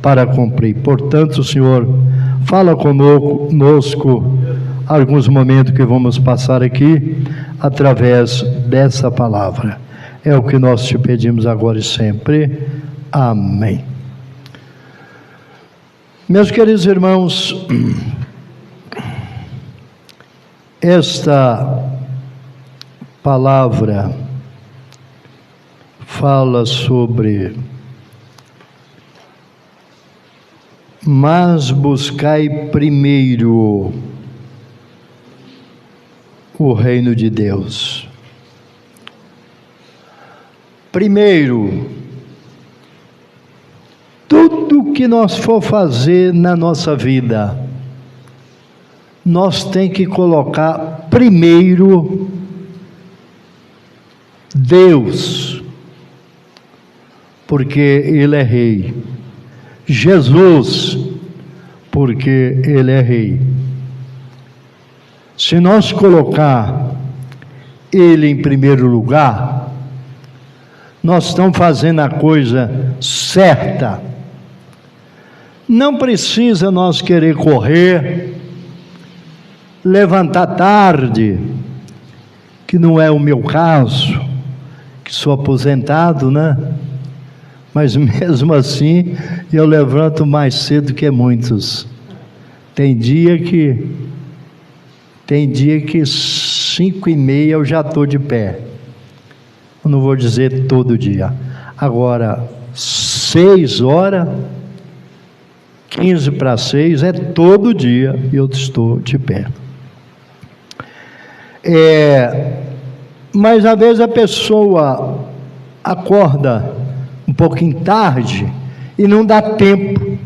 para cumprir. Portanto, Senhor, fala conosco alguns momentos que vamos passar aqui através dessa palavra. É o que nós te pedimos agora e sempre. Amém. Meus queridos irmãos, esta palavra fala sobre: mas buscai primeiro o reino de Deus. Primeiro, tudo que nós for fazer na nossa vida, nós tem que colocar primeiro Deus, porque Ele é Rei. Jesus, porque Ele é Rei. Se nós colocar Ele em primeiro lugar, nós estamos fazendo a coisa certa. Não precisa nós querer correr, levantar tarde, que não é o meu caso, que sou aposentado, né? Mas mesmo assim, eu levanto mais cedo que muitos. Tem dia que 5:30 eu já estou de pé. Eu não vou dizer todo dia. Agora, 6h, 5:45 é todo dia e eu estou de pé. Mas às vezes a pessoa acorda um pouquinho tarde e não dá tempo.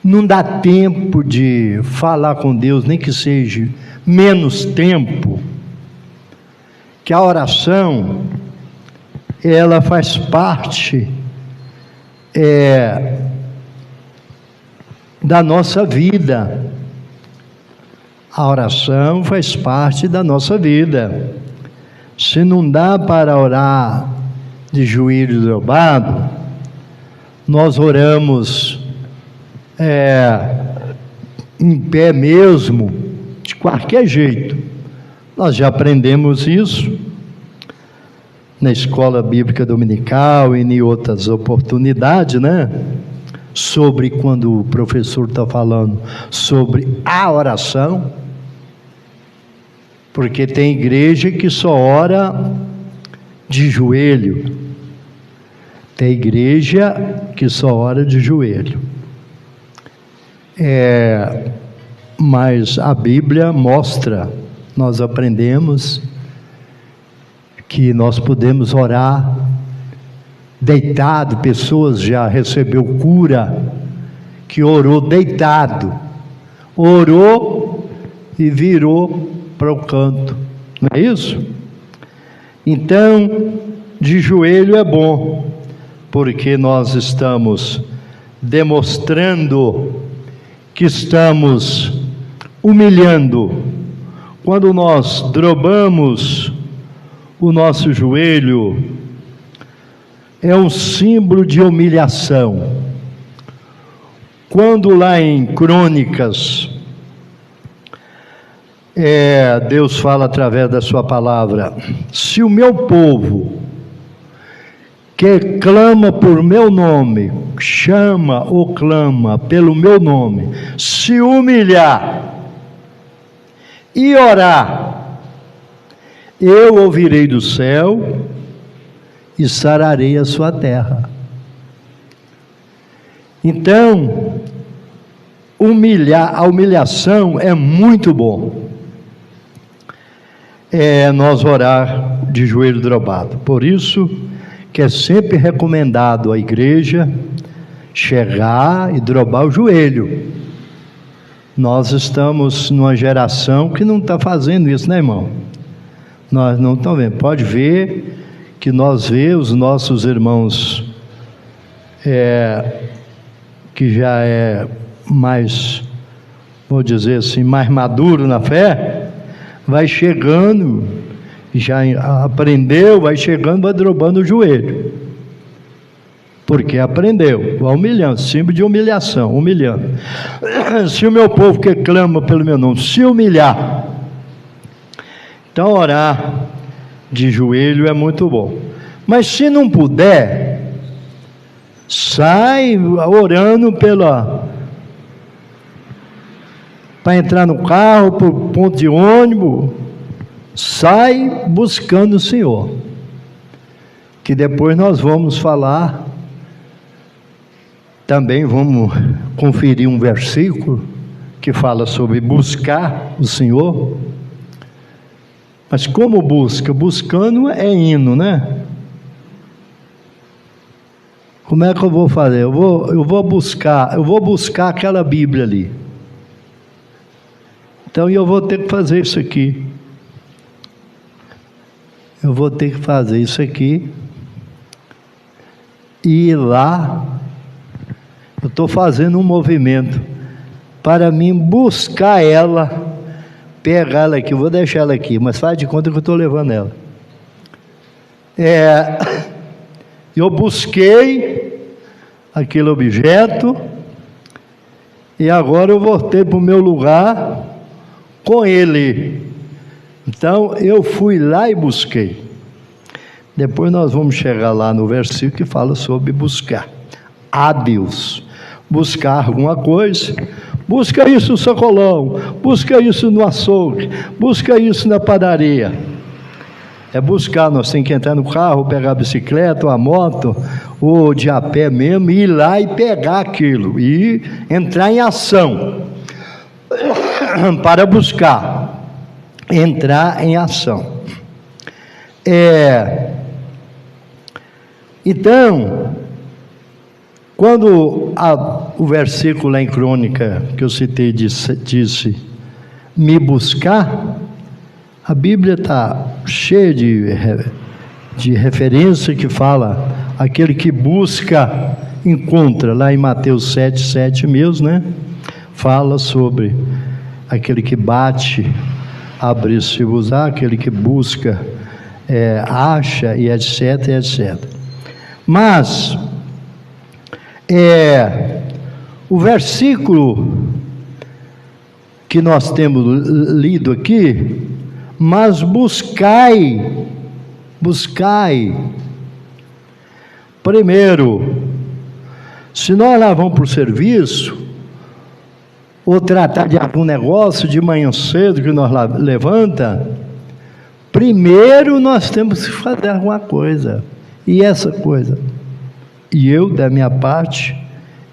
Não dá tempo de falar com Deus, nem que seja menos tempo. Que a oração, ela faz parte da nossa vida. A oração faz parte da nossa vida. Se não dá para orar de joelho dobrado, nós oramos em pé mesmo, de qualquer jeito. Nós já aprendemos isso na escola bíblica dominical e em outras oportunidades, né? Sobre quando o professor está falando sobre a oração, porque tem igreja que só ora de joelho, tem igreja que só ora de joelho. Mas a Bíblia mostra, nós aprendemos que nós podemos orar deitado. Pessoas já recebeu cura que orou deitado, orou e virou para o canto, não é isso? Então, de joelho é bom, porque nós estamos demonstrando que estamos humilhando. Quando nós dobramos o nosso joelho, é um símbolo de humilhação. Quando lá em Crônicas, Deus fala através da sua palavra: se o meu povo, que clama por meu nome, chama ou clama pelo meu nome, se humilhar e orar, eu ouvirei do céu e sararei a sua terra. Então, a humilhação é muito bom. Nós orar de joelho dobrado. Por isso que é sempre recomendado à igreja chegar e dobrar o joelho. Nós estamos numa geração que não está fazendo isso, né, irmão? Nós não estamos vendo. Pode ver que nós vemos os nossos irmãos que já é mais, vou dizer assim, mais maduro na fé, vai chegando, já aprendeu, vai chegando, vai dobrando o joelho. porque aprendeu, vai humilhando, símbolo de humilhação, humilhando. Se o meu povo que clama pelo meu nome se humilhar, então orar de joelho é muito bom. Mas se não puder, sai orando para entrar no carro, para o ponto de ônibus, sai buscando o Senhor, que depois nós vamos falar, também vamos conferir um versículo que fala sobre buscar o Senhor. Mas como busca? Buscando é indo, né? Como é que eu vou fazer? Eu vou buscar aquela Bíblia ali. Então eu vou ter que fazer isso aqui. Eu vou ter que fazer isso aqui. E ir lá, eu estou fazendo um movimento para mim buscar ela, pegar ela aqui. Eu vou deixar ela aqui, mas faz de conta que eu estou levando ela. Eu busquei aquele objeto e agora eu voltei para o meu lugar com ele. Então eu fui lá e busquei. Depois nós vamos chegar lá no versículo que fala sobre buscar. Hábeis, buscar alguma coisa. Busca isso no sacolão, busca isso no açougue, busca isso na padaria. É buscar, nós temos que entrar no carro, pegar a bicicleta, ou a moto, ou de a pé mesmo, ir lá e pegar aquilo, e entrar em ação, para buscar, entrar em ação. Então, quando o versículo lá em Crônica, que eu citei, disse me buscar, a Bíblia está cheia de referência que fala, aquele que busca, encontra, lá em Mateus 7 mesmo, né? Fala sobre aquele que bate, abre-se-vos-á, aquele que busca, acha, e etc, etc. Mas, o versículo que nós temos lido aqui, mas buscai, primeiro, se nós lá vamos para o serviço, ou tratar de algum negócio de manhã cedo que nós levanta, primeiro nós temos que fazer alguma coisa, e essa coisa, e eu da minha parte,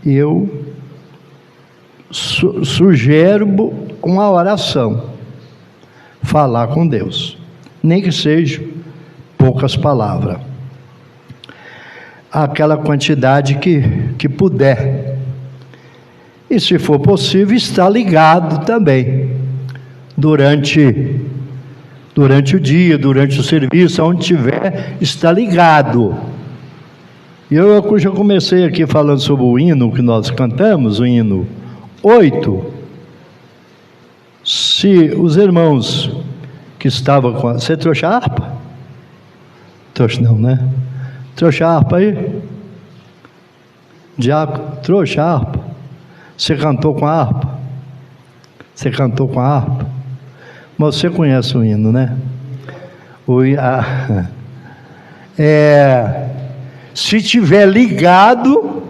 eu sugiro uma oração, falar com Deus, nem que seja poucas palavras, aquela quantidade que puder, e se for possível, estar ligado também, durante o dia, durante o serviço, onde tiver, estar ligado. Eu já comecei aqui falando sobre o hino que nós cantamos, o hino 8, se os irmãos que estavam com... Você trouxe a harpa? Trouxe não, né? Trouxe a harpa aí? Diácono, trouxe a harpa? Você cantou com a harpa? Você cantou com a harpa? Mas você conhece o hino, né? Se tiver ligado,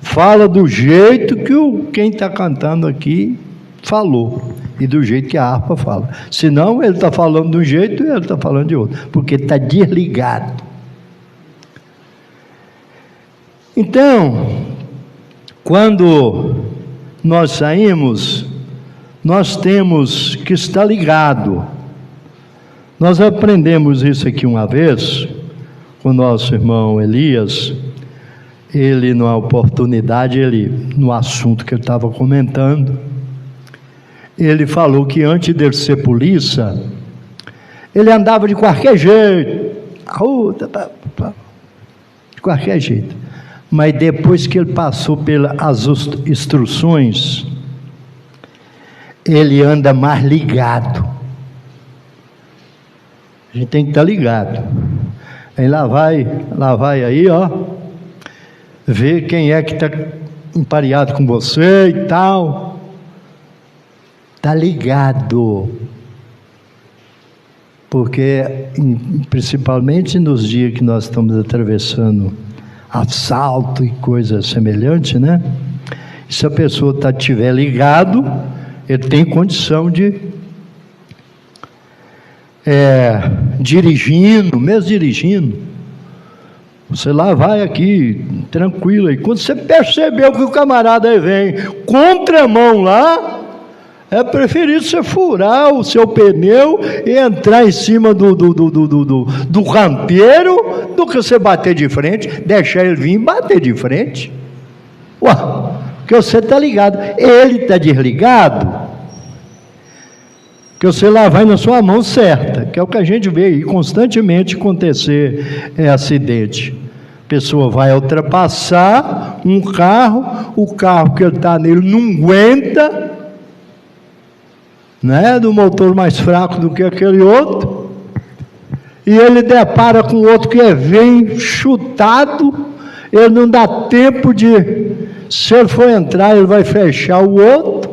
fala do jeito que quem está cantando aqui falou, e do jeito que a harpa fala. Senão ele está falando de um jeito e ele está falando de outro, porque está desligado. Então, quando nós saímos, nós temos que estar ligado. Nós aprendemos isso aqui uma vez com o nosso irmão Elias. Ele, numa oportunidade, no assunto que ele estava comentando, ele falou que antes de ele ser polícia, ele andava de qualquer jeito, de qualquer jeito, mas depois que ele passou pelas instruções, ele anda mais ligado. A gente tem que estar ligado. Aí lá vai aí, ó, ver quem é que está empareado com você e tal. Está ligado. Porque, principalmente nos dias que nós estamos atravessando assalto e coisas semelhantes, né? Se a pessoa estiver ligado, ele tem condição de dirigindo, mesmo dirigindo, você lá vai aqui, tranquilo, e quando você percebeu que o camarada aí vem contramão lá, é preferível você furar o seu pneu e entrar em cima do rampeiro do que você bater de frente, deixar ele vir e bater de frente. Ué, porque você está ligado, ele está desligado, que você lá vai na sua mão certa, que é o que a gente vê aí constantemente acontecer, acidente. A pessoa vai ultrapassar um carro, o carro que ele está nele não aguenta, né, do motor mais fraco do que aquele outro, e ele depara com outro que vem chutado, ele não dá tempo de, se ele for entrar, ele vai fechar o outro,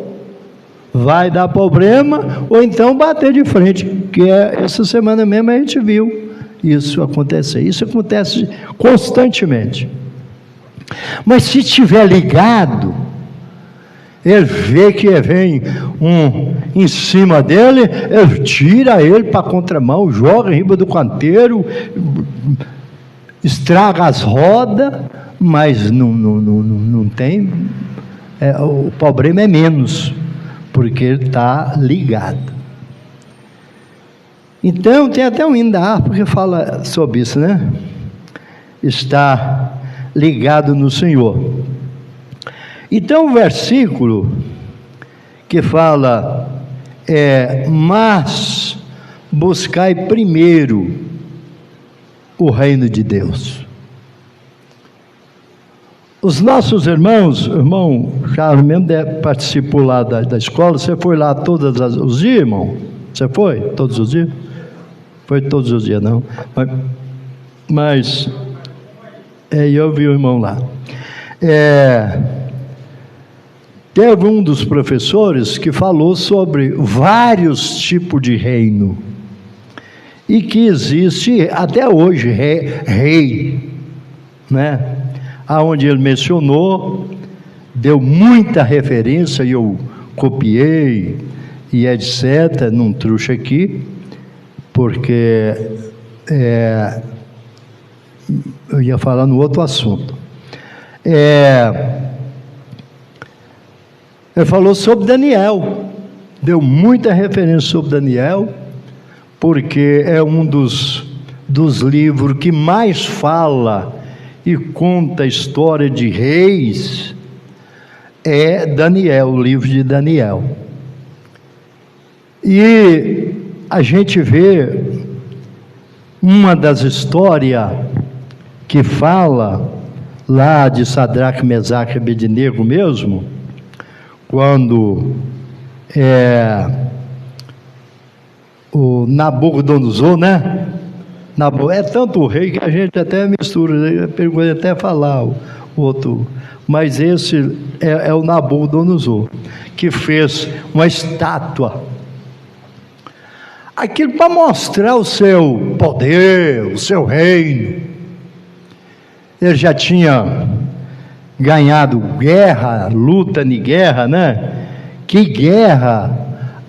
vai dar problema, ou então bater de frente, que essa semana mesmo a gente viu isso acontecer. Isso acontece constantemente. Mas se estiver ligado, ele vê que vem um em cima dele, ele tira ele para a contramão, joga em riba do canteiro, estraga as rodas, mas não tem, o problema é menos, porque ele está ligado. Então, tem até um hino da harpa que fala sobre isso, né? Está ligado no Senhor. Então, o versículo que fala, mas buscai primeiro o reino de Deus. Os nossos irmãos, o irmão Charles mesmo participou lá da escola, você foi lá todos os dias, irmão? Você foi todos os dias? Foi todos os dias, não. Mas eu vi o irmão lá. Teve um dos professores que falou sobre vários tipos de reino, e que existe até hoje rei, né? Aonde ele mencionou, deu muita referência, e eu copiei, e etc., num truque aqui, porque eu ia falar no outro assunto. Ele falou sobre Daniel, deu muita referência sobre Daniel, porque é um dos livros que mais fala e conta a história de reis, é Daniel, o livro de Daniel. E a gente vê uma das histórias que fala lá de Sadraque, Mesaque e Abednego mesmo, quando o Nabucodonosor, né? É tanto o rei que a gente até mistura, pode até falar o outro, mas esse é o Nabucodonosor, que fez uma estátua, aquilo para mostrar o seu poder, o seu reino. Ele já tinha ganhado guerra, luta em guerra, né? Que guerra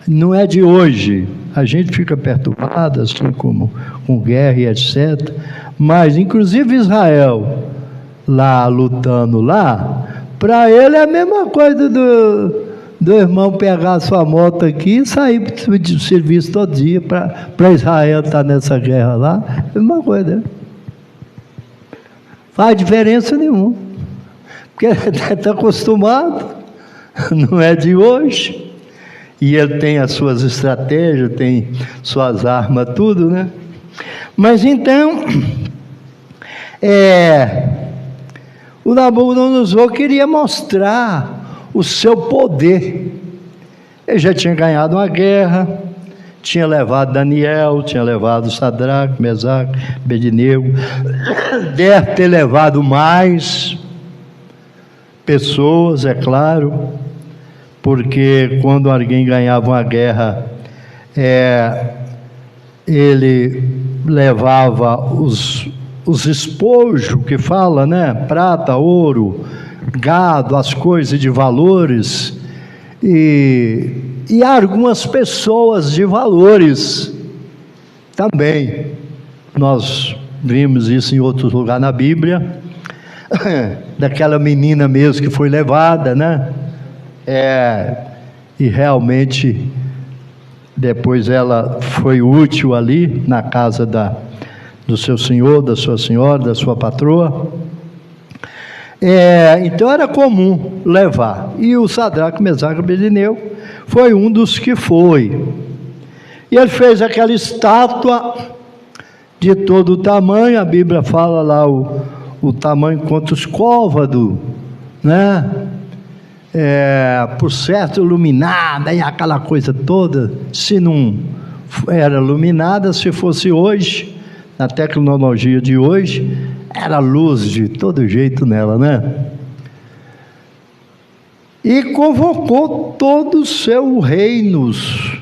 não é de hoje. A gente fica perturbado, assim como com guerra e etc. Mas, inclusive, Israel, lá lutando lá, para ele é a mesma coisa do irmão pegar a sua moto aqui e sair de serviço todo dia, para Israel estar nessa guerra lá, é a mesma coisa, né? Faz diferença nenhuma, porque ele está acostumado, não é de hoje. E ele tem as suas estratégias, tem suas armas, tudo, né? Mas então, o Nabucodonosor queria mostrar o seu poder. Ele já tinha ganhado uma guerra, tinha levado Daniel, tinha levado Sadraque, Mesaque, Abednego, deve ter levado mais, pessoas, é claro, porque quando alguém ganhava uma guerra, ele levava os espojos que fala, né? Prata, ouro, gado, as coisas de valores, e algumas pessoas de valores também. Nós vimos isso em outros lugares na Bíblia, daquela menina mesmo que foi levada, né? E realmente depois ela foi útil ali na casa do seu senhor, da sua senhora, da sua patroa. Então era comum levar. E o Sadraque, Mesaque e Abednego foi um dos que foi. E ele fez aquela estátua de todo o tamanho. A Bíblia fala lá o tamanho quanto os côvados, né? Por certo iluminada, e aquela coisa toda. Se não era iluminada, se fosse hoje, na tecnologia de hoje, era luz de todo jeito nela, né? E convocou todos os seus reinos,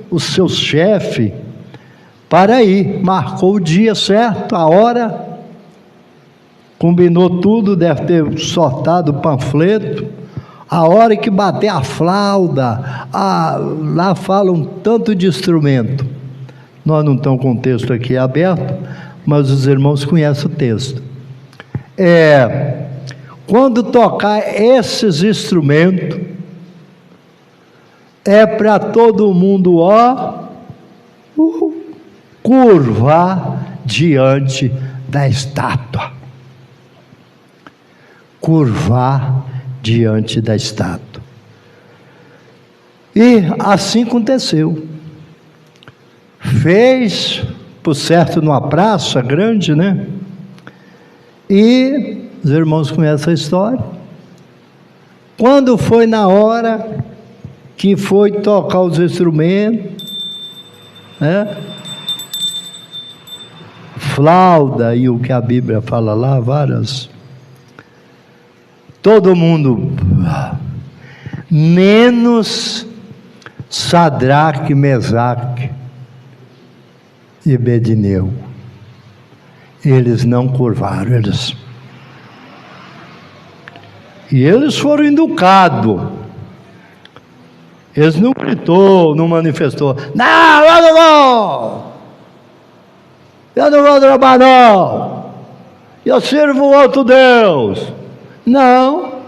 os seus chefes, para ir. Marcou o dia certo, a hora, combinou tudo, deve ter sortado o panfleto. A hora que bater a flauta, lá fala um tanto de instrumento. Nós não estamos com o texto aqui aberto, mas os irmãos conhecem o texto. Quando tocar esses instrumentos, para todo mundo, curvar diante da estátua. Curvar diante da estátua. E assim aconteceu. Fez, por certo, numa praça grande, né? E os irmãos conhecem a história. Quando foi na hora que foi tocar os instrumentos, né? Flauta e o que a Bíblia fala lá, várias. Todo mundo, menos Sadraque, Mesaque e Abednego. Eles não curvaram, e eles foram educados. Eles não gritou, não manifestou. Não, eu não vou. Eu não vou trabalhar, não. Eu sirvo outro Deus. Não,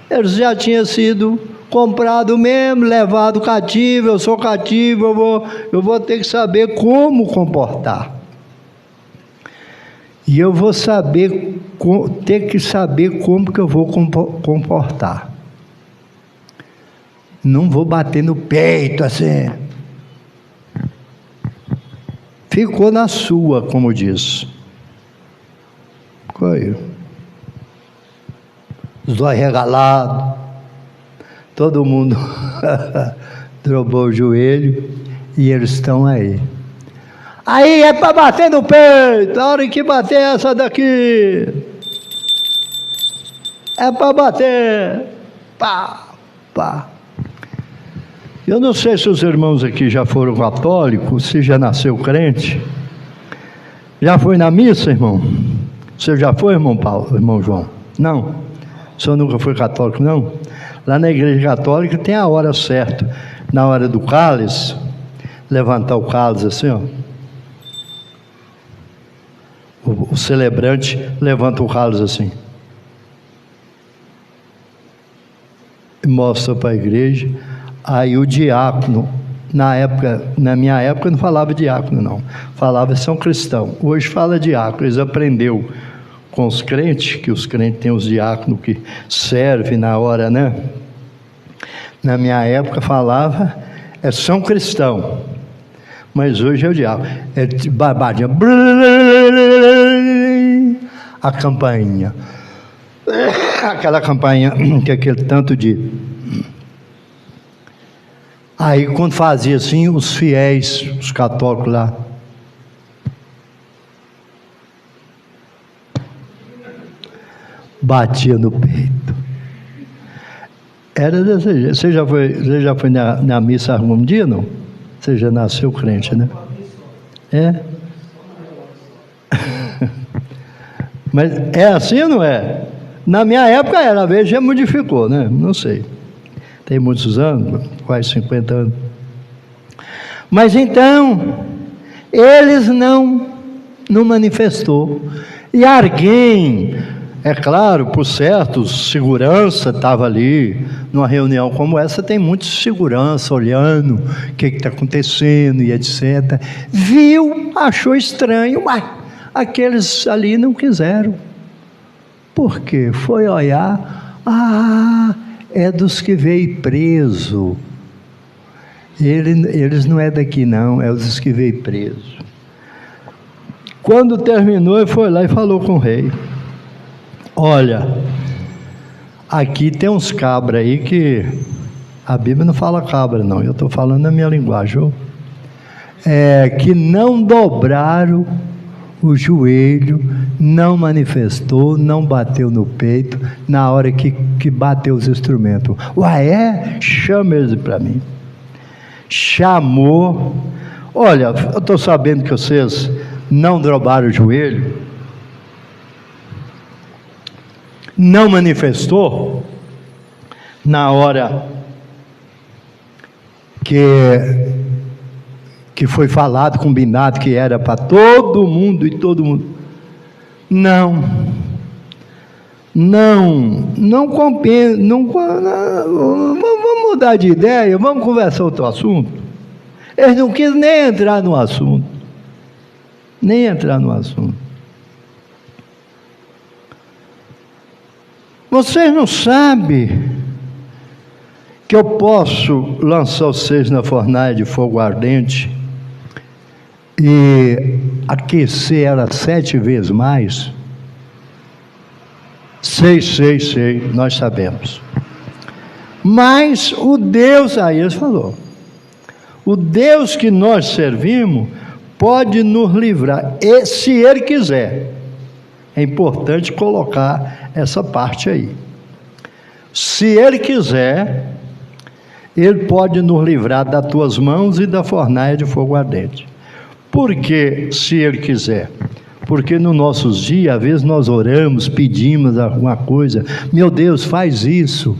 eles já tinham sido comprados mesmo, levado cativo. Eu sou cativo, eu vou ter que saber como comportar. E eu vou ter que saber como que eu vou comportar. Não vou bater no peito assim. Ficou na sua, como diz. Foi. Os olhos regalados, todo mundo dobrou o joelho, e eles estão aí. Aí é para bater no peito, a hora que bater essa daqui, é para bater, pá, pá. Eu não sei se os irmãos aqui já foram católicos, se já nasceu crente. Já foi na missa, irmão? Você já foi, irmão Paulo, irmão João? Não? O senhor nunca foi católico, não? Lá na igreja católica tem a hora certa. Na hora do cálice, levantar o cálice assim, ó. O celebrante levanta o cálice assim. E mostra para a igreja. Aí o diácono, na minha época não falava diácono, não. Falava São Cristão. Hoje fala diácono. Eles aprenderam com os crentes, que os crentes têm os diáconos que servem na hora, né? Na minha época falava São Cristão, mas hoje é o diácono. Barbadinha, a campainha, aquela campainha que é aquele tanto de. Aí quando fazia assim, os fiéis, os católicos lá, batia no peito. Era desse jeito. Você já foi na missa algum dia, não? Você já nasceu crente, né? É? Mas é assim ou não é? Na minha época era, a vez já modificou, né? Não sei. Tem muitos anos, quase 50 anos. Mas então, eles não manifestou. E alguém, é claro, por certo, segurança estava ali, numa reunião como essa, tem muita segurança olhando o que está acontecendo e etc. Viu, achou estranho, mas aqueles ali não quiseram. Por quê? Foi olhar, é dos que veio preso. Eles não é daqui não, é dos que veio preso. Quando terminou, ele foi lá e falou com o rei: olha, aqui tem uns cabras aí que a Bíblia não fala cabra não, eu estou falando na minha linguagem, que não dobraram o joelho, não manifestou, não bateu no peito na hora que bateu os instrumentos. Chama eles para mim. Chamou. Olha, eu estou sabendo que vocês não dobraram o joelho, não manifestou na hora que foi falado, combinado, que era para todo mundo e todo mundo. Não compensa, vamos mudar de ideia, vamos conversar outro assunto. Eles não quis nem entrar no assunto. Vocês não sabem que eu posso lançar vocês na fornalha de fogo ardente e aquecer ela 7 vezes mais? Sei, nós sabemos. Mas o Deus, aí eles falou, o Deus que nós servimos pode nos livrar, e se Ele quiser. É importante colocar essa parte aí. Se Ele quiser, Ele pode nos livrar das tuas mãos e da fornalha de fogo ardente. Por que se Ele quiser? Porque nos nossos dias, às vezes nós oramos, pedimos alguma coisa, meu Deus, faz isso.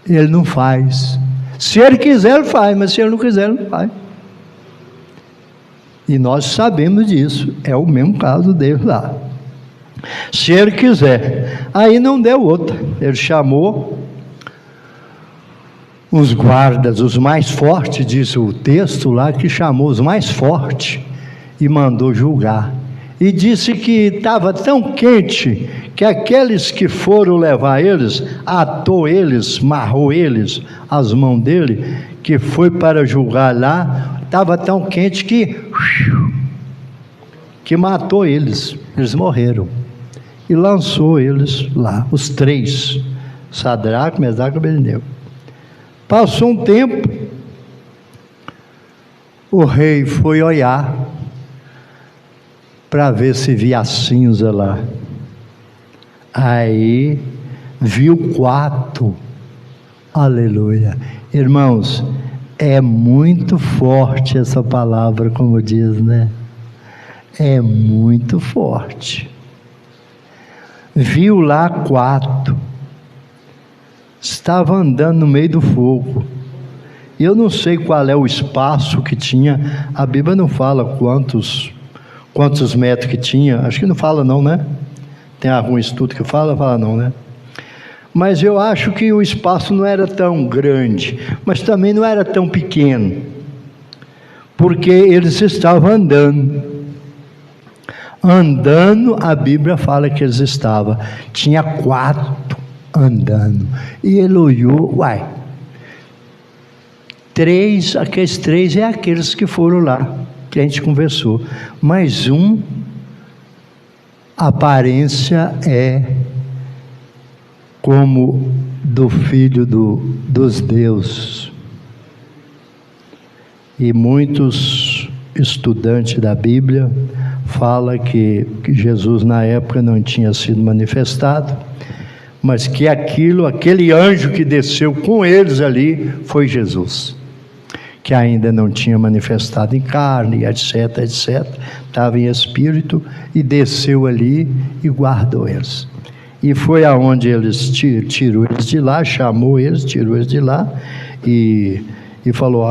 Ele não faz. Se Ele quiser, Ele faz, mas se Ele não quiser, Ele não faz. E nós sabemos disso, é o mesmo caso dele lá. Se Ele quiser, aí não deu outra. Ele chamou os guardas, os mais fortes, diz o texto lá, que chamou os mais fortes e mandou julgar. E disse que estava tão quente que aqueles que foram levar eles, atou eles, marrou eles, as mãos dele, que foi para julgar lá, estava tão quente que matou eles. Eles morreram. E lançou eles lá, os 3, Sadraque, Mesaque e Abednego. Passou um tempo, o rei foi olhar para ver se via a cinza lá. Aí viu 4. Aleluia. Irmãos, é muito forte essa palavra, como diz, né? É muito forte. Viu lá 4. Estava andando no meio do fogo. Eu não sei qual é o espaço que tinha. A Bíblia não fala quantos metros que tinha. Acho que não fala não, né? Tem algum estudo que fala não, né? Mas eu acho que o espaço não era tão grande, mas também não era tão pequeno, porque eles estavam andando, a Bíblia fala que eles estavam, tinha 4 andando, e ele olhou, aqueles 3 é aqueles que foram lá, que a gente conversou, mas a aparência é como do filho dos deuses. E muitos estudantes da Bíblia falam que Jesus na época não tinha sido manifestado, mas que aquele anjo que desceu com eles ali foi Jesus, que ainda não tinha manifestado em carne, etc, etc, estava em espírito e desceu ali e guardou eles. E foi aonde eles tirou eles de lá, chamou eles, tirou eles de lá e falou: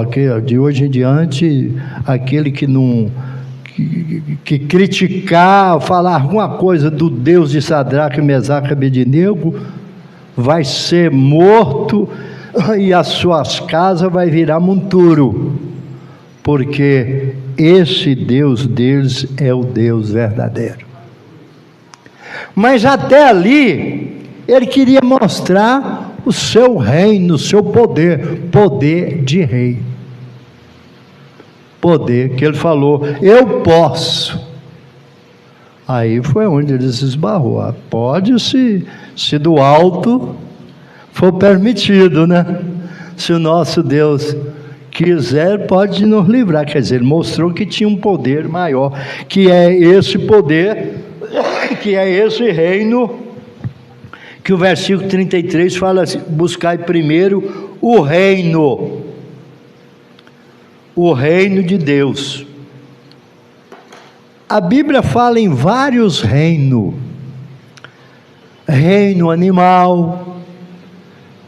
de hoje em diante, aquele que criticar, falar alguma coisa do Deus de Sadraque, Mesaque e Abednego, vai ser morto e as suas casas vai virar monturo, porque esse Deus deles é o Deus verdadeiro. Mas até ali, ele queria mostrar o seu reino, o seu poder de rei. Poder que ele falou: eu posso. Aí foi onde ele se esbarrou. Pode se do alto for permitido, né? Se o nosso Deus quiser, pode nos livrar. Quer dizer, ele mostrou que tinha um poder maior, que é esse poder, que é esse reino, que o versículo 33 fala assim: buscai primeiro o reino de Deus. A Bíblia fala em vários reinos: reino animal,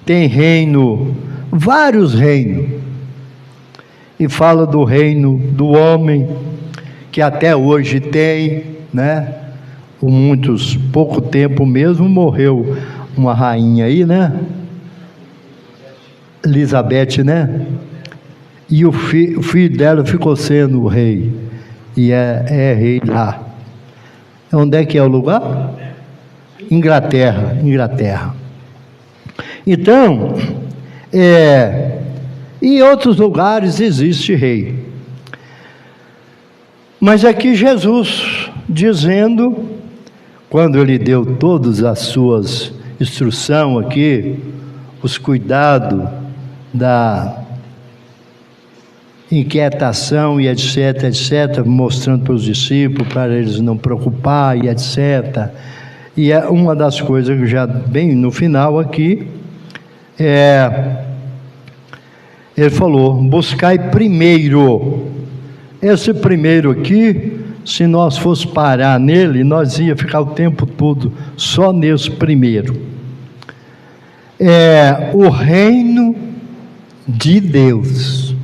tem reino, vários reinos, e fala do reino do homem, que até hoje tem, né? Pouco tempo mesmo morreu uma rainha aí, né? Elizabeth, né? E o filho dela ficou sendo o rei, e é rei lá. Onde é que é o lugar? Inglaterra. Então, em outros lugares existe rei, mas aqui Jesus dizendo, quando ele deu todas as suas instruções aqui, os cuidados da inquietação e etc, mostrando para os discípulos, para eles não preocupar e etc. E é uma das coisas que já bem no final aqui, ele falou: buscai primeiro. Esse primeiro aqui, se nós fosse parar nele, nós ia ficar o tempo todo só nesse primeiro. O reino de Deus.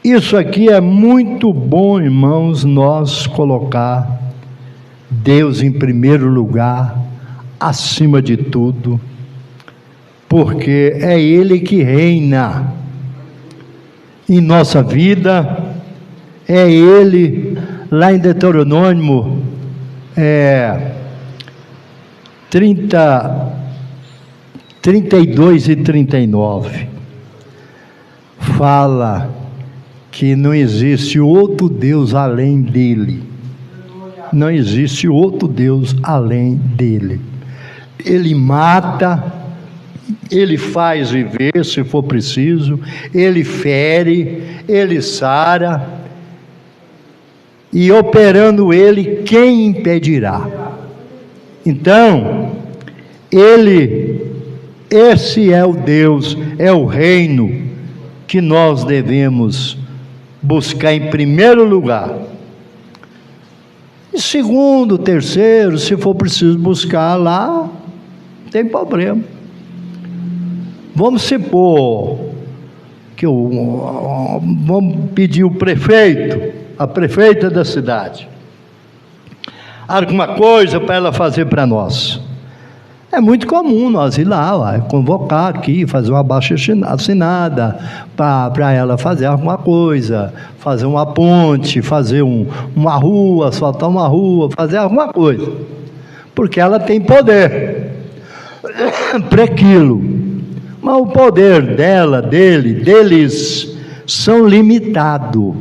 Isso aqui é muito bom, irmãos, nós colocar Deus em primeiro lugar, acima de tudo, porque é Ele que reina em nossa vida, é Ele, lá em Deuteronômio 32 e 39, fala que não existe outro Deus além dele. Não existe outro Deus além dele. Ele mata, ele faz viver se for preciso, ele fere, ele sara, e operando ele, quem impedirá? Então, esse é o Deus, é o reino que nós devemos buscar em primeiro lugar. E segundo, terceiro, se for preciso buscar lá, não tem problema. Vamos supor que vamos pedir o prefeito, a prefeita da cidade, alguma coisa para ela fazer para nós. É muito comum nós ir lá, convocar aqui, fazer uma abaixo-assinada para ela fazer alguma coisa, fazer uma ponte, fazer uma rua, asfaltar uma rua, fazer alguma coisa, porque ela tem poder para aquilo. Mas o poder deles são limitados.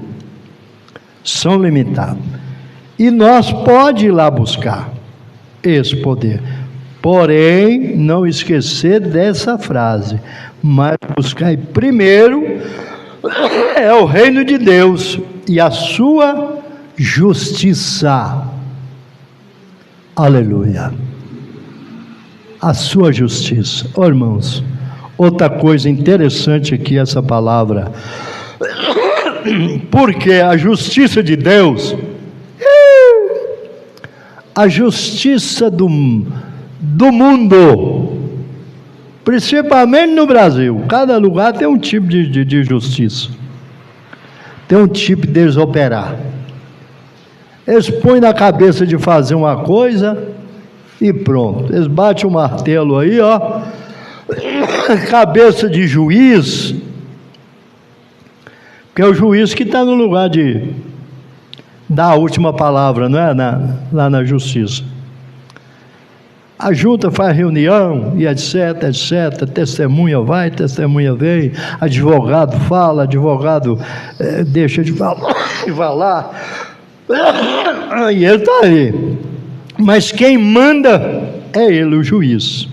E nós podemos ir lá buscar esse poder. Porém, não esquecer dessa frase: mas buscar primeiro é o reino de Deus e a sua justiça. Aleluia. a sua justiça. Oh, irmãos, outra coisa interessante aqui, essa palavra, porque a justiça de Deus, a justiça do mundo, principalmente no Brasil, cada lugar tem um tipo de justiça, tem um tipo deles operar. Eles põem na cabeça de fazer uma coisa e pronto, eles batem o martelo aí, ó, cabeça de juiz, que é o juiz que está no lugar de dar a última palavra, não é? Lá na justiça. A junta faz reunião e etc, etc, testemunha vai, testemunha vem, advogado fala, advogado deixa de falar, e vai lá, e ele está aí. Mas quem manda é ele, o juiz.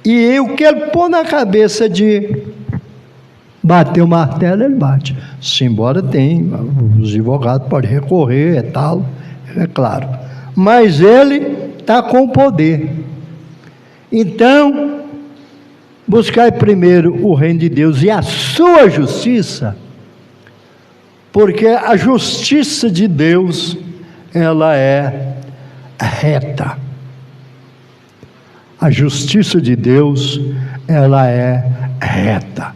E o que ele põe na cabeça de bater o martelo, ele bate. Se embora tem, os advogados podem recorrer, é tal, é claro. Mas ele está com o poder. Então, buscai primeiro o reino de Deus e a sua justiça, porque a justiça de Deus, ela é reta. A justiça de Deus, ela é reta.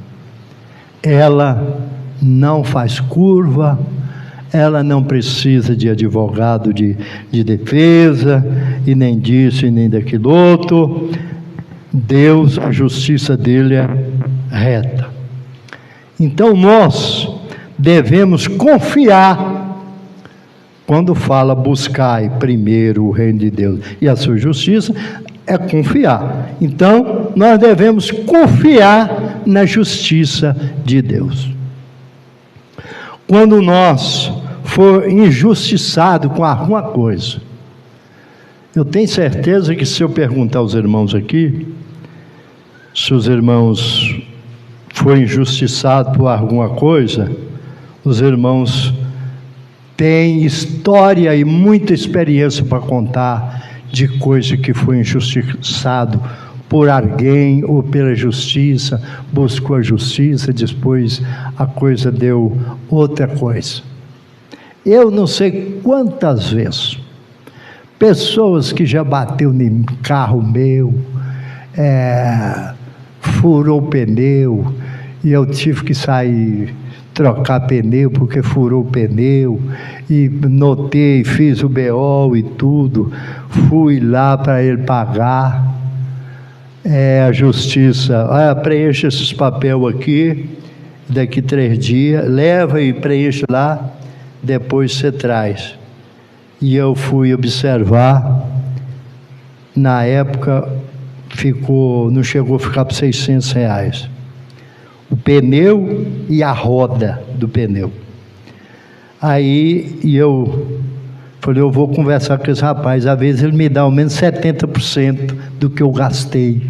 Ela não faz curva, ela não precisa de advogado de defesa, e nem disso e nem daquilo outro. Deus, a justiça dele é reta. Então nós devemos confiar, quando fala buscai primeiro o reino de Deus e a sua justiça, é confiar. Então nós devemos confiar na justiça de Deus. Quando nós for injustiçado com alguma coisa, eu tenho certeza que se eu perguntar aos irmãos aqui, se os irmãos forem injustiçados por alguma coisa, os irmãos têm história e muita experiência para contar de coisa que foi injustiçado por alguém ou pela justiça, buscou a justiça, depois a coisa deu outra coisa. Eu não sei quantas vezes pessoas que já bateu em carro meu, furou o pneu e eu tive que sair trocar pneu porque furou o pneu, e notei, fiz o BO e tudo, fui lá para ele pagar. A justiça, preencha esses papel aqui, daqui 3 dias, leva e preenche lá, depois você traz. E eu fui observar, na época não chegou a ficar por R$600, o pneu e a roda do pneu. Aí eu falei, eu vou conversar com esse rapaz, às vezes ele me dá ao menos 70% do que eu gastei,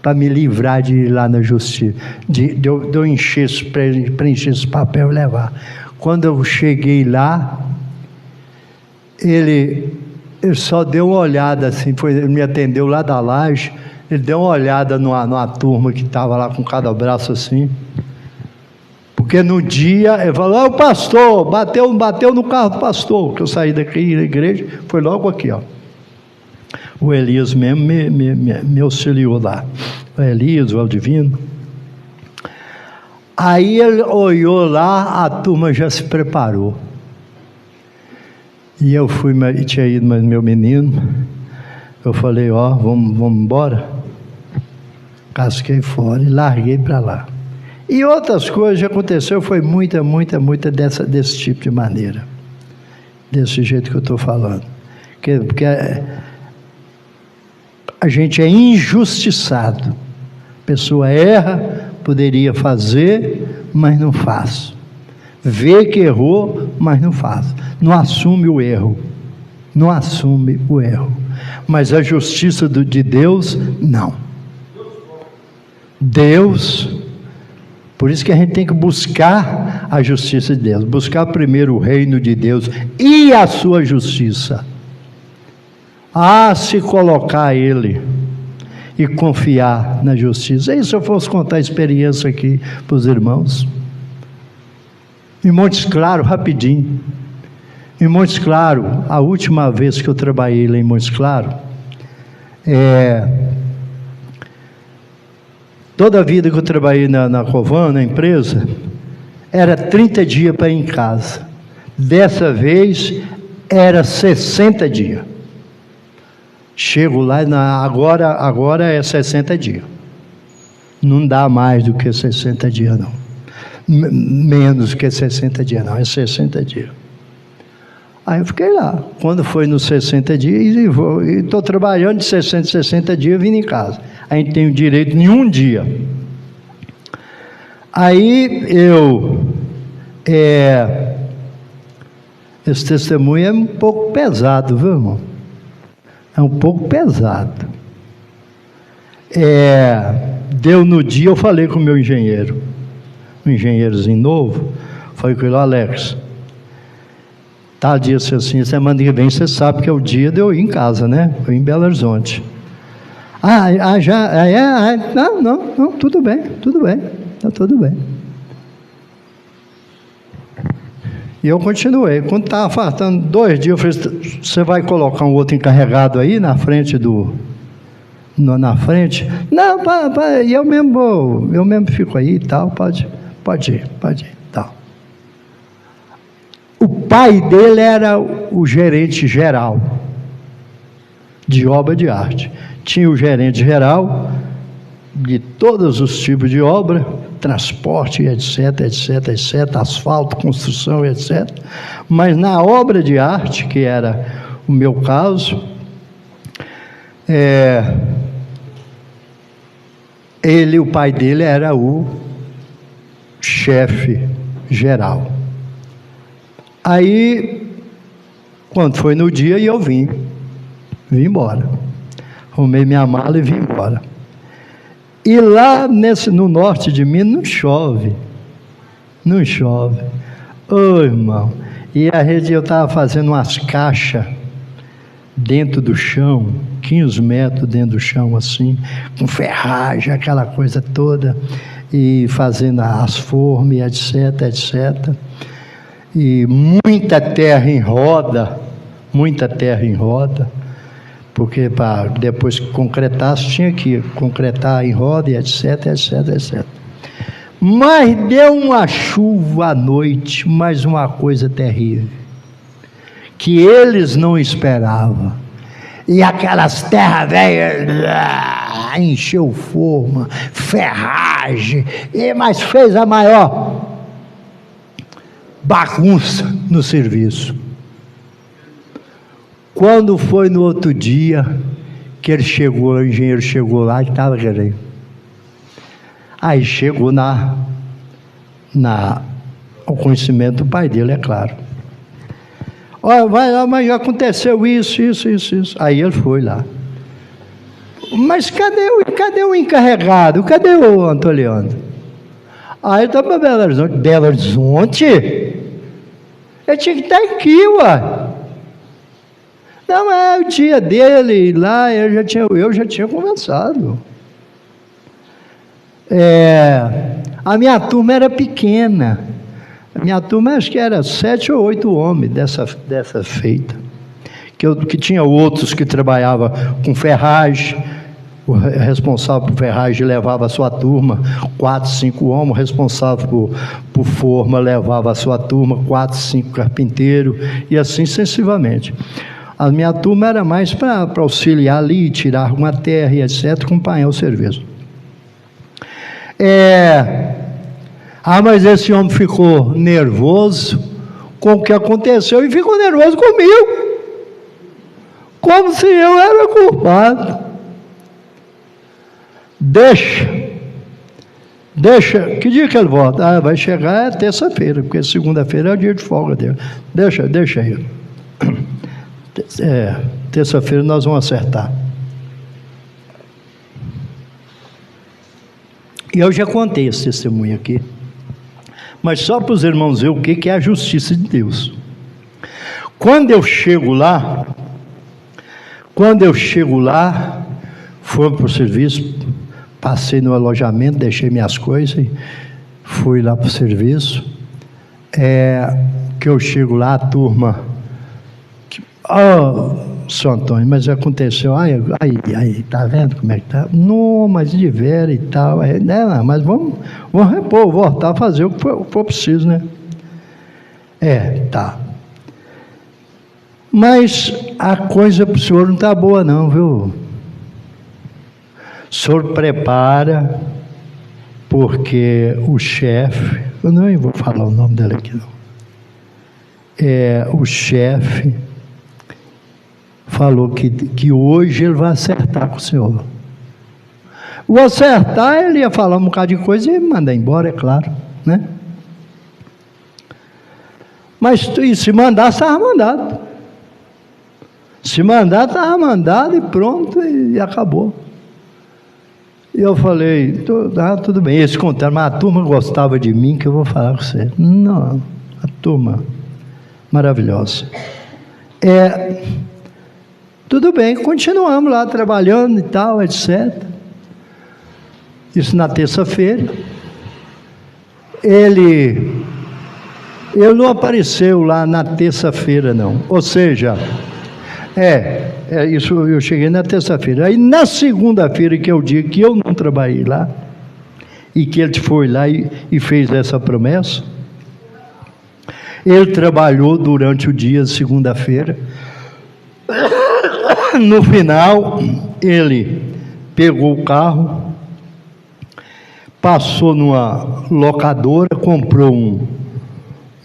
para me livrar de ir lá na justiça, de eu encher, preencher esse papel e levar. Quando eu cheguei lá, ele só deu uma olhada assim, ele me atendeu lá da laje, ele deu uma olhada numa turma que estava lá com cada braço assim, porque no dia ele falou, o pastor, bateu no carro do pastor, que eu saí daqui da igreja, foi logo aqui, ó. O Elias mesmo me auxiliou lá, o Elias, o Aldivino. Aí ele olhou lá, a turma já se preparou, e eu fui, tinha ido mais meu menino, eu falei, vamos embora, casquei fora e larguei para lá. E outras coisas já aconteceu, foi muita desse tipo de maneira, desse jeito que eu estou falando, porque a gente é injustiçado, a pessoa erra, poderia fazer, mas não faz, vê que errou, mas não faz, não assume o erro, mas a justiça de Deus, não. Deus, por isso que a gente tem que buscar a justiça de Deus, buscar primeiro o reino de Deus e a sua justiça. a se colocar a Ele e confiar na justiça. E se eu fosse contar a experiência aqui para os irmãos? Em Montes Claros, rapidinho. Em Montes Claros, a última vez que eu trabalhei lá em Montes Claros, toda a vida que eu trabalhei na Covan, na empresa, era 30 dias para ir em casa. Dessa vez, era 60 dias. Chego lá, agora é 60 dias. Não dá mais do que 60 dias, não. Menos do que 60 dias, não. É 60 dias. Aí eu fiquei lá. Quando foi nos 60 dias, e estou trabalhando de 60 dias, vindo em casa. A gente tem o direito em um dia. Aí esse testemunho é um pouco pesado, viu, irmão? É um pouco pesado. Deu no dia, eu falei com o meu engenheiro, um engenheirozinho novo, falei com ele: Alex, tá, disse assim, semana que vem você sabe que é o dia de eu ir em casa, né? Eu em Belo Horizonte. Não, tudo bem, tá tudo bem. E eu continuei. Quando estava faltando 2 dias, eu falei: você vai colocar um outro encarregado aí na frente na frente? Não, eu mesmo fico aí e tal, pode ir, tal. O pai dele era o gerente geral de obra de arte. Tinha o gerente geral de todos os tipos de obra, transporte, etc, asfalto, construção, etc. Mas na obra de arte, que era o meu caso, o pai dele era o chefe geral. Aí, quando foi no dia, eu vim embora. Arrumei minha mala e vim embora. E lá no norte de Minas não chove. Ô, irmão, e eu estava fazendo umas caixas dentro do chão, 15 metros dentro do chão assim, com ferragem, aquela coisa toda, e fazendo as formas, etc. E muita terra em roda, porque para depois que concretasse, tinha que concretar em roda, e etc. Mas deu uma chuva à noite, mas uma coisa terrível, que eles não esperavam. E aquelas terras velhas, encheu forma, ferragem, mas fez a maior bagunça no serviço. Quando foi no outro dia que ele chegou, o engenheiro chegou lá e estava querendo. Aí chegou ao conhecimento do pai dele, é claro. Olha, vai lá, mas aconteceu isso. Aí ele foi lá. Mas cadê o encarregado? Cadê o Antoliano? Aí ele está para Belo Horizonte. Belo Horizonte? Ele tinha que estar aqui, ué. Não, é o dia dele lá, eu já tinha conversado. A minha turma era pequena. A minha turma acho que era 7 ou 8 homens dessa feita. Que tinha outros que trabalhavam com ferragem. O responsável por ferragem levava a sua turma, 4, 5 homens. O responsável por forma levava a sua turma, 4, 5 carpinteiros, e assim sucessivamente. A minha turma era mais para auxiliar ali, tirar uma terra e etc., acompanhar o serviço. Mas esse homem ficou nervoso com o que aconteceu e ficou nervoso comigo, como se eu era culpado. Deixa, que dia que ele volta? Vai chegar terça-feira, porque segunda-feira é o dia de folga dele. Deixa aí. Terça-feira nós vamos acertar. E eu já contei esse testemunho aqui, mas só para os irmãos ver o que é a justiça de Deus. Quando eu chego lá, Quando eu chego lá, fui para o serviço, passei no alojamento, deixei minhas coisas e fui lá para o serviço. Que eu chego lá, a turma, São Antônio, mas aconteceu, aí, tá vendo como é que tá? Não, mas de vera e tal, né, mas vamos repor, voltar a fazer o que for preciso, né? Tá. Mas a coisa para o senhor não está boa não, viu? O senhor prepara, porque o chefe, eu não vou falar o nome dele aqui não, o chefe falou que hoje ele vai acertar com o senhor. O acertar, ele ia falar um bocado de coisa e mandar embora, é claro, né? Mas se mandar, estava mandado. Se mandar, estava mandado e pronto, e acabou. E eu falei, tudo bem. Eles contaram, mas a turma gostava de mim, que eu vou falar com você. Não, a turma maravilhosa. Tudo bem, continuamos lá trabalhando e tal, etc. Isso na terça-feira. Ele não apareceu lá na terça-feira, não. Ou seja, isso eu cheguei na terça-feira. Aí na segunda-feira, que é o dia que eu não trabalhei lá, e que ele foi lá e fez essa promessa, ele trabalhou durante o dia de segunda-feira. No final, ele pegou o carro, passou numa locadora, comprou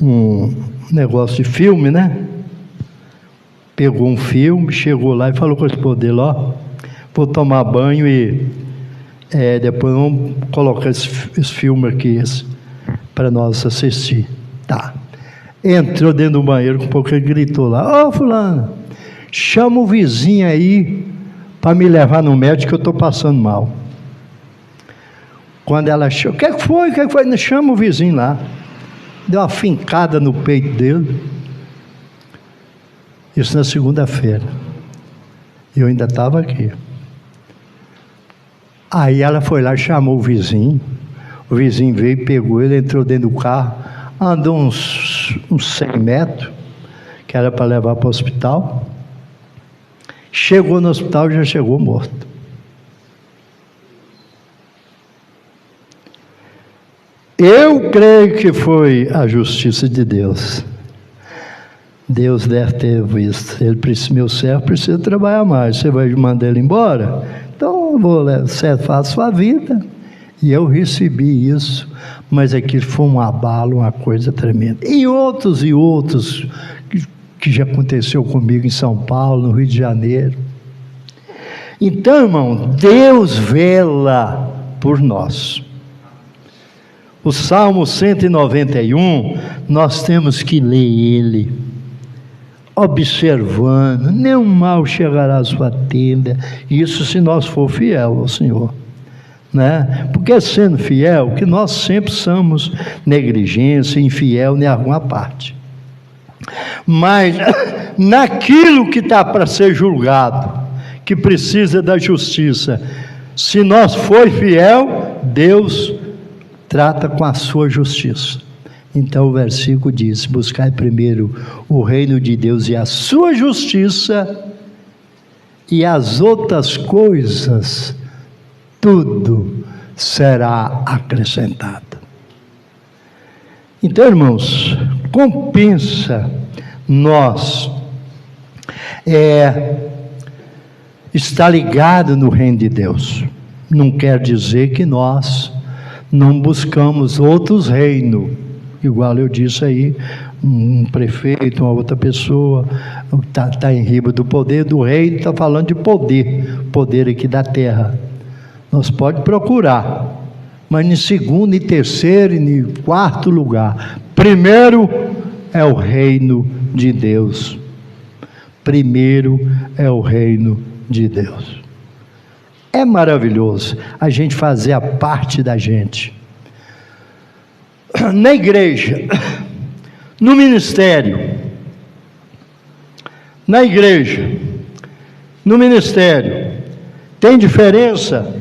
um negócio de filme, né? Pegou um filme, chegou lá e falou com o esposo dele, vou tomar banho e depois vamos colocar esse filme aqui para nós assistir. Tá. Entrou dentro do banheiro, com um pouco ele gritou lá, fulano, chama o vizinho aí para me levar no médico que eu estou passando mal. Quando ela chama, o que foi? Chama o vizinho lá. Deu uma fincada no peito dele. Isso na segunda-feira. Eu ainda estava aqui. Aí ela foi lá, chamou o vizinho veio, pegou ele, entrou dentro do carro, andou uns 100 metros, que era para levar para o hospital. Chegou no hospital, já chegou morto. Eu creio que foi a justiça de Deus. Deus deve ter visto, meu servo precisa trabalhar mais, você vai mandar ele embora? Então você faz a sua vida. E eu recebi isso, mas aquilo foi um abalo, uma coisa tremenda. E outros que já aconteceu comigo em São Paulo, no Rio de Janeiro. Então, irmão, Deus vela por nós. O Salmo 191, nós temos que ler ele, observando, nenhum mal chegará à sua tenda, isso se nós for fiel ao Senhor, né? Porque sendo fiel, que nós sempre somos negligência, infiel em alguma parte, mas naquilo que está para ser julgado, que precisa da justiça, se nós for fiel, Deus trata com a sua justiça. Então o versículo diz, buscai primeiro o reino de Deus e a sua justiça, e as outras coisas, tudo será acrescentado. Então, irmãos, compensa nós estar ligado no reino de Deus. Não quer dizer que nós não buscamos outros reinos, igual eu disse aí, um prefeito, uma outra pessoa, está em riba do poder, do reino, está falando de poder aqui da terra. Nós pode procurar, mas em segundo, em terceiro e em quarto lugar, primeiro é o reino de Deus. Primeiro é o reino de Deus. É maravilhoso a gente fazer a parte da gente. Na igreja, no ministério, na igreja, no ministério. Tem diferença?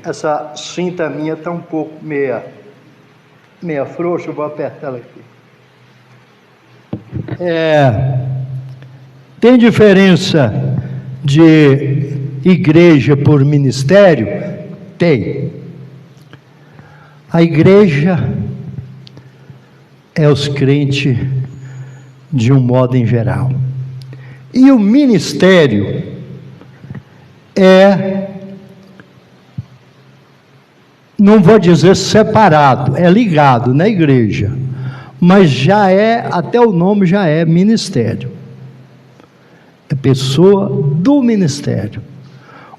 Essa cinta minha está um pouco meia frouxa, eu vou apertar ela aqui. Tem diferença de igreja por ministério? Tem. A igreja é os crentes de um modo em geral. E o ministério não vou dizer separado, é ligado na igreja, mas até o nome já é ministério. É pessoa do ministério.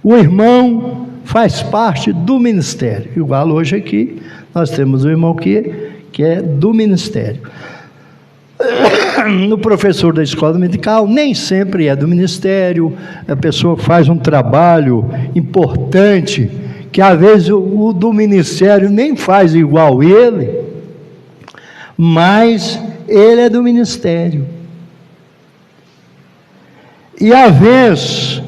O irmão faz parte do ministério. Igual hoje aqui, nós temos um irmão que é do ministério. No professor da escola dominical, nem sempre é do ministério. A pessoa faz um trabalho importante, que às vezes o do ministério nem faz igual ele, mas ele é do ministério. E às vezes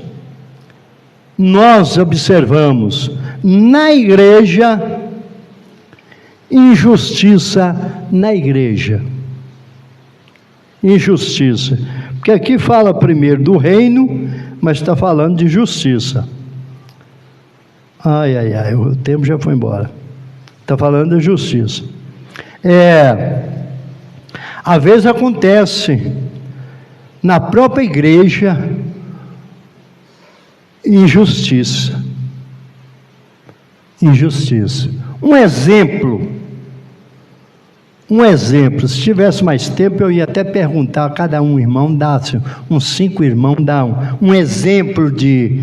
nós observamos na igreja injustiça na igreja. Injustiça, porque aqui fala primeiro do reino, mas está falando de justiça. O tempo já foi embora. Está falando de justiça. Às vezes acontece na própria igreja injustiça. Um exemplo, se tivesse mais tempo, eu ia até perguntar a cada irmão, uns 5 irmãos, dá um exemplo de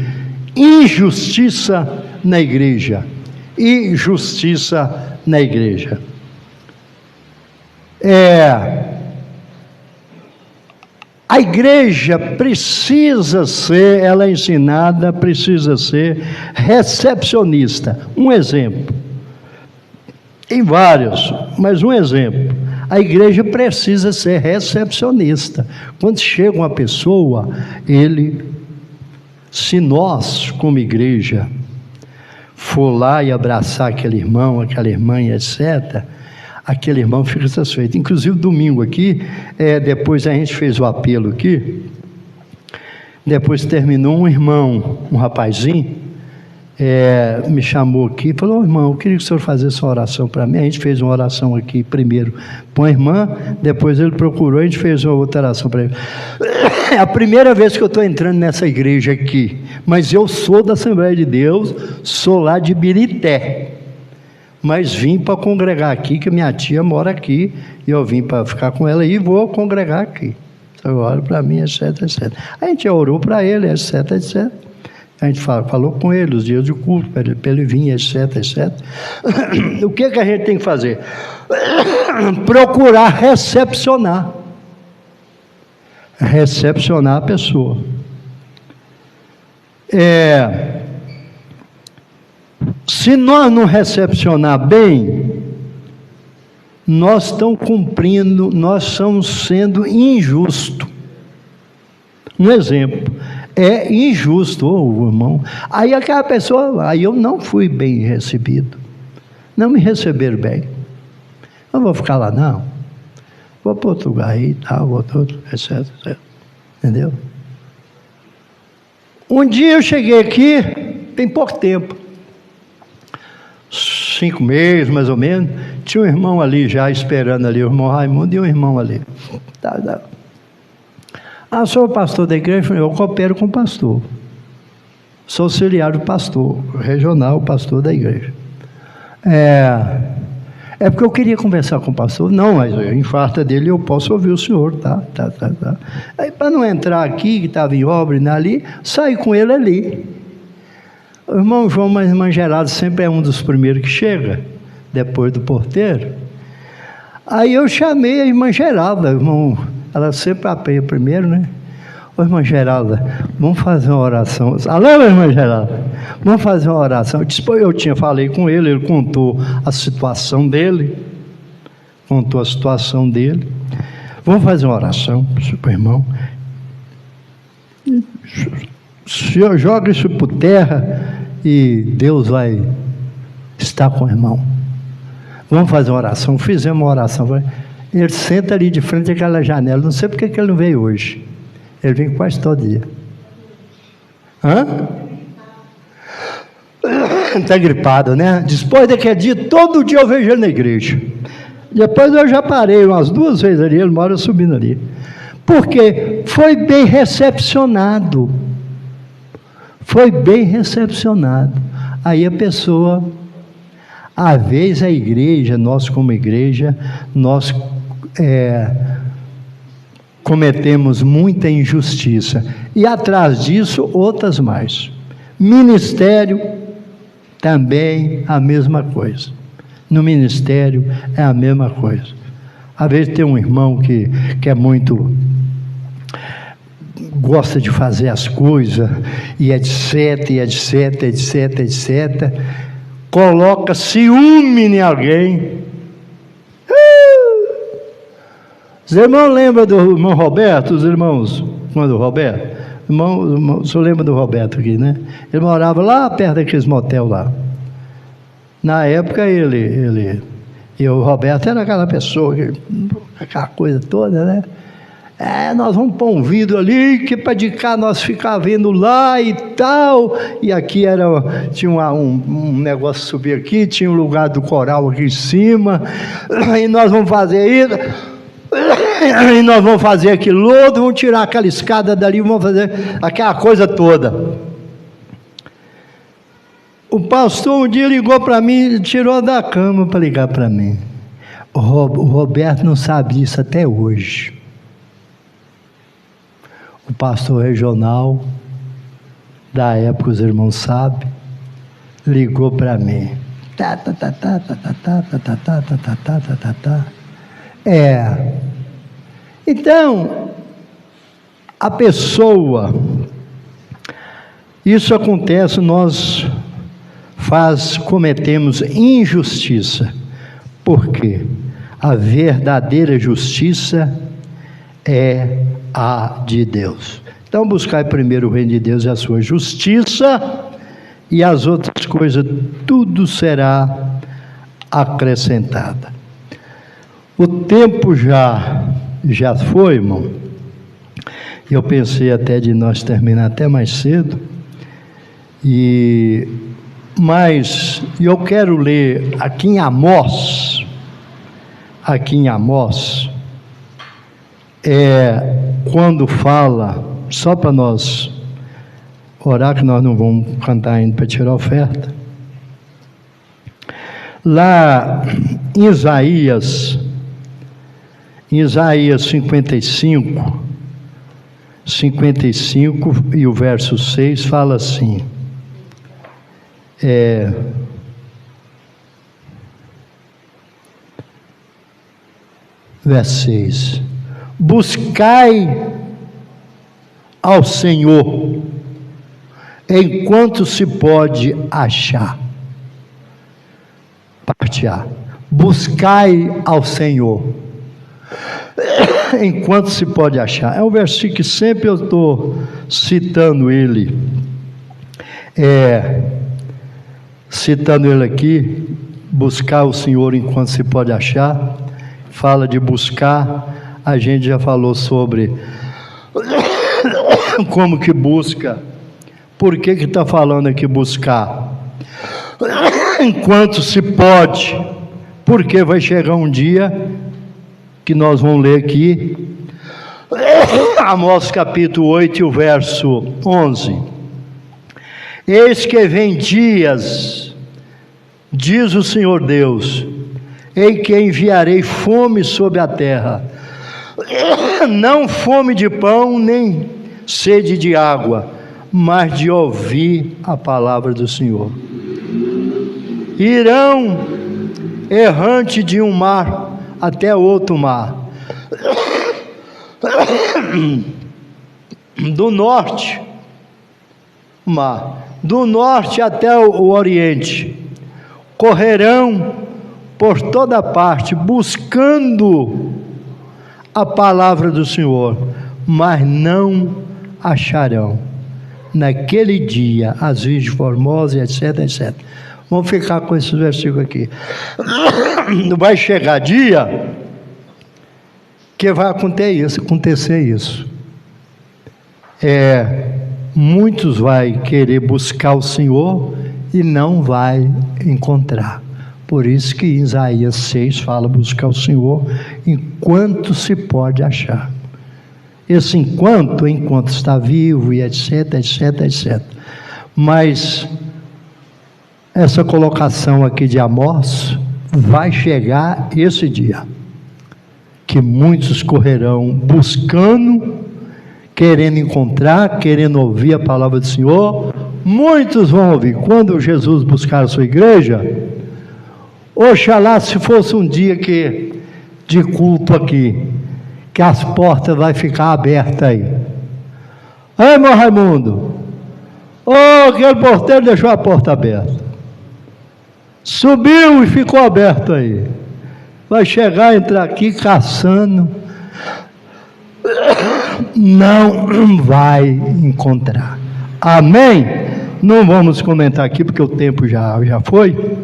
injustiça na igreja. Injustiça na igreja. A igreja ela é ensinada, precisa ser recepcionista. Um exemplo. Tem vários, mas um exemplo. A igreja precisa ser recepcionista. Quando chega uma pessoa, se nós, como igreja, for lá e abraçar aquele irmão, aquela irmã, etc., aquele irmão fica satisfeito. Inclusive, domingo aqui, depois a gente fez o apelo aqui, depois terminou um irmão, um rapazinho, me chamou aqui e falou: irmão, eu queria que o senhor fizesse uma oração para mim. A gente fez uma oração aqui primeiro para a irmã, depois ele procurou, a gente fez uma outra oração para ele. É a primeira vez que eu estou entrando nessa igreja aqui, mas eu sou da Assembleia de Deus, sou lá de Birité, mas vim para congregar aqui, que minha tia mora aqui, e eu vim para ficar com ela e vou congregar aqui. Então, ora para mim, etc, etc. A gente orou para ele, etc, etc. A gente falou com ele os dias de culto, para ele vir, etc, etc. O que a gente tem que fazer? Procurar recepcionar a pessoa. Se nós não recepcionar bem, nós estamos sendo injustos. Um exemplo, é injusto, irmão. Aí aquela pessoa, eu não fui bem recebido, não me receberam bem, não vou ficar lá não, vou para outro lugar aí, tal, etc, etc, entendeu? Um dia eu cheguei aqui, tem pouco tempo, 5 meses mais ou menos, tinha um irmão ali já esperando ali, o irmão Raimundo e um irmão ali. Sou pastor da igreja? Eu coopero com o pastor. Sou auxiliar do pastor, regional, pastor da igreja. Porque eu queria conversar com o pastor. Não, mas em falta dele eu posso ouvir o senhor, tá. Aí para não entrar aqui, que estava em obra e ali, saí com ele ali. O irmão João, mas a irmã Geralda sempre é um dos primeiros que chega, depois do porteiro. Aí eu chamei a irmã Geralda, irmão. Ela sempre apeia primeiro, né? Ô, irmã Geralda, vamos fazer uma oração. Alô, irmã Geralda, vamos fazer uma oração. Eu falei com ele, ele contou a situação dele. Vamos fazer uma oração para o irmão. Joga isso por terra e Deus vai estar com o irmão. Vamos fazer uma oração. Fizemos uma oração. Ele senta ali de frente àquela janela. Não sei porque que ele não veio hoje. Ele vem quase todo dia. Está gripado, né? Depois daquele dia, todo dia eu vejo ele na igreja. Depois eu já parei umas 2 vezes ali, ele mora subindo ali. Porque foi bem recepcionado. Foi bem recepcionado. Aí a pessoa, às vezes a igreja, nós como igreja, nós cometemos muita injustiça. E atrás disso, outras mais. Ministério, também a mesma coisa. No ministério é a mesma coisa. Às vezes tem um irmão que é muito... gosta de fazer as coisas, e etc, etc. Coloca ciúme em alguém. Os irmãos lembram do irmão Roberto? Os irmãos, quando o Roberto? O senhor lembra do Roberto aqui, né? Ele morava lá perto daqueles motel lá. Na época e o Roberto era aquela pessoa, aquela coisa toda, né? Nós vamos pôr um vidro ali, que para de cá nós ficar vendo lá e tal. E aqui tinha um negócio subir aqui, tinha um lugar do coral aqui em cima. E nós vamos fazer isso. E nós vamos fazer aquilo outro, vamos tirar aquela escada dali, vamos fazer aquela coisa toda. O pastor um dia ligou para mim, tirou da cama para ligar para mim. O Roberto não sabe disso até hoje. O pastor regional da época, os irmãos sabem, ligou para mim. Então, a pessoa, isso acontece, nós cometemos injustiça. Por quê? A verdadeira justiça é a de Deus. Então, buscai primeiro o reino de Deus e a sua justiça, e as outras coisas, tudo será acrescentada. O tempo já foi, irmão. Eu pensei até de nós terminar até mais cedo, mas eu quero ler aqui em Amós, quando fala, só para nós orar, que nós não vamos cantar ainda para tirar a oferta, lá em Isaías 55 e o verso 6 fala assim, verso 6: buscai ao Senhor enquanto se pode achar. Parte A: buscai ao Senhor enquanto se pode achar. É um versículo que sempre eu estou citando ele, aqui. Buscar o Senhor enquanto se pode achar. Fala de buscar, a gente já falou sobre como que busca. Por que está falando aqui buscar? Enquanto se pode, porque vai chegar um dia que nós vamos ler aqui, Amós capítulo 8 e o verso 11: eis que vem dias, diz o Senhor Deus, em que enviarei fome sobre a terra, não fome de pão, nem sede de água, mas de ouvir a palavra do Senhor. Irão errante de um mar até outro mar, do norte, do norte até o oriente, correrão por toda parte, buscando a palavra do Senhor, mas não acharão naquele dia as virgens formosas, etc, etc. Vamos ficar com esses versículos aqui. Vai chegar dia que vai acontecer isso. Muitos vai querer buscar o Senhor e não vai encontrar. Por isso que Isaías 6 fala buscar o Senhor enquanto se pode achar. Esse enquanto está vivo e etc, etc, etc. Mas essa colocação aqui de Amós, vai chegar esse dia, que muitos correrão buscando, querendo encontrar, querendo ouvir a palavra do Senhor. Muitos vão ouvir. Quando Jesus buscar a sua igreja, oxalá se fosse um dia de culto aqui, que as portas vai ficar abertas aí. Ei, meu Raimundo, aquele porteiro deixou a porta aberta, subiu e ficou aberto aí. Vai chegar, entrar aqui caçando, não vai encontrar. Amém? Não vamos comentar aqui porque o tempo já foi,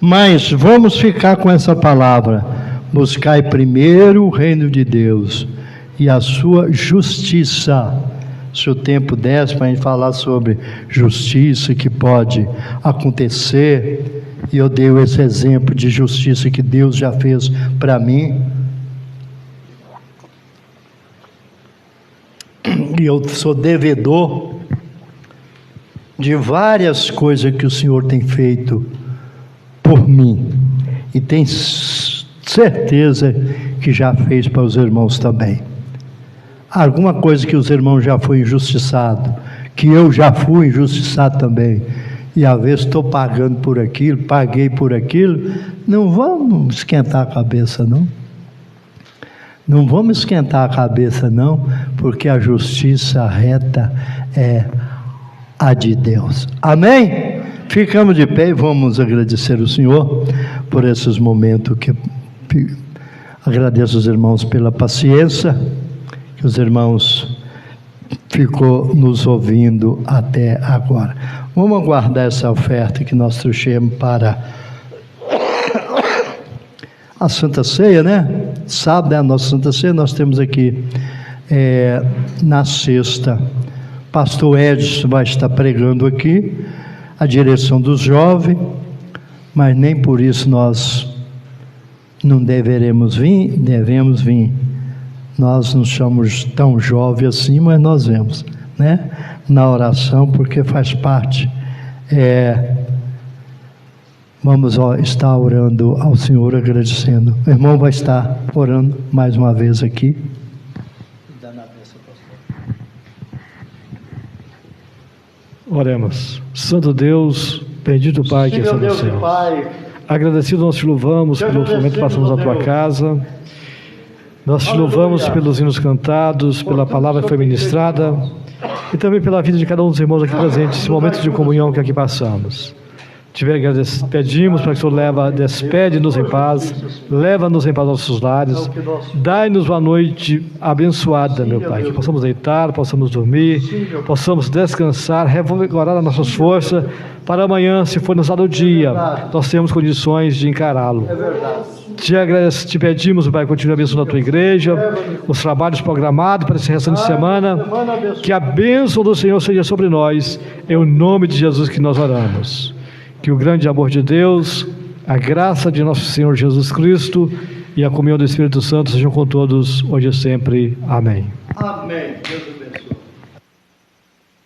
mas vamos ficar com essa palavra: buscai primeiro o reino de Deus e a sua justiça. Se o tempo desse para a gente falar sobre justiça que pode acontecer, e eu dei esse exemplo de justiça que Deus já fez para mim, e eu sou devedor de várias coisas que o Senhor tem feito por mim, e tenho certeza que já fez para os irmãos também. Alguma coisa que os irmãos já foram injustiçados, que eu já fui injustiçado também, e às vezes estou pagando por aquilo, paguei por aquilo. Não vamos esquentar a cabeça, não. Não vamos esquentar a cabeça, não, porque a justiça reta é a de Deus. Amém? Ficamos de pé e vamos agradecer o Senhor por esses momentos. Agradeço os irmãos pela paciência, que os irmãos ficou nos ouvindo até agora. Vamos aguardar essa oferta que nós trouxemos para a Santa Ceia, né? Sábado é a nossa Santa Ceia. Nós temos aqui na sexta, pastor Edson vai estar pregando aqui a direção dos jovens, mas nem por isso nós não devemos vir. Nós não somos tão jovens assim, mas nós vemos, né? Na oração, porque faz parte. Vamos estar orando ao Senhor, agradecendo. O irmão vai estar orando mais uma vez aqui. Oremos. Santo Deus, bendito Pai que está no céu. Agradecido nós te louvamos pelo momento que passamos na tua casa. Nós te louvamos pelos hinos cantados, pela palavra que foi ministrada e também pela vida de cada um dos irmãos aqui presentes, esse momento de comunhão que aqui passamos. Pedimos para que o Senhor despede-nos em paz, leva-nos em paz aos nossos lares, dai-nos uma noite abençoada, meu Pai, que possamos deitar, possamos dormir, possamos descansar, revigorar as nossas forças, para amanhã, se for nos dado o dia, nós temos condições de encará-lo. Te pedimos, Pai, continue abençoando a tua igreja, os trabalhos programados para esse restante de semana, que a bênção do Senhor seja sobre nós, em nome de Jesus que nós oramos. Que o grande amor de Deus, a graça de nosso Senhor Jesus Cristo e a comunhão do Espírito Santo sejam com todos, hoje e sempre. Amém. Amém.